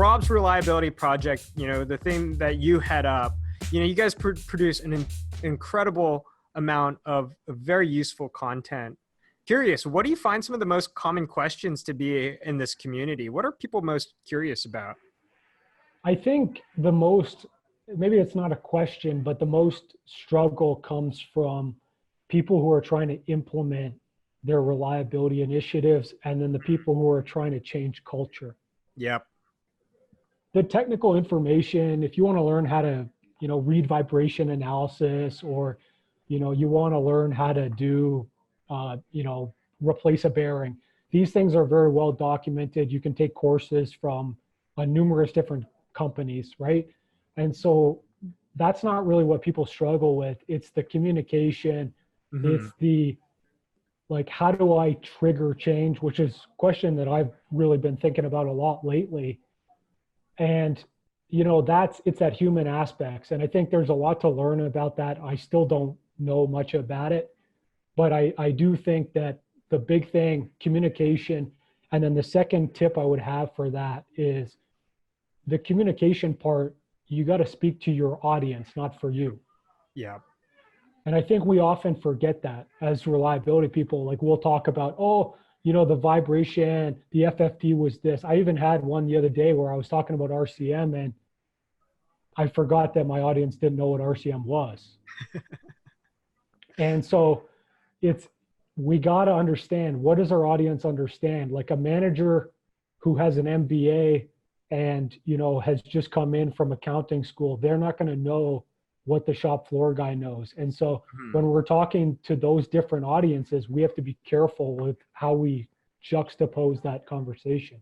Rob's reliability project, the thing that you head up, you guys produce an incredible amount of very useful content. Curious, what do you find some of the most common questions to be in this community? What are people most curious about? I think the most, maybe it's not a question, but the most struggle comes from people who are trying to implement their reliability initiatives, and then the people who are trying to change culture. Yep. The technical information, if you want to learn how to, read vibration analysis, or, you want to learn how to do, replace a bearing, these things are very well documented. You can take courses from numerous different companies, right? And so that's not really what people struggle with. It's the communication. It's the, like, how do I trigger change, which is a question that I've really been thinking about a lot lately. And, it's that human aspects. And I think there's a lot to learn about that. I still don't know much about it, but I do think that the big thing, communication. And then the second tip I would have for that is the communication part. You got to speak to your audience, not for you. Yeah. And I think we often forget that as reliability people. Like, we'll talk about, the vibration, the FFT was this. I even had one the other day where I was talking about RCM, and I forgot that my audience didn't know what RCM was. And so we got to understand, what does our audience understand? Like, a manager who has an MBA and, has just come in from accounting school, they're not going to know what the shop floor guy knows. And so when we're talking to those different audiences, we have to be careful with how we juxtapose that conversation.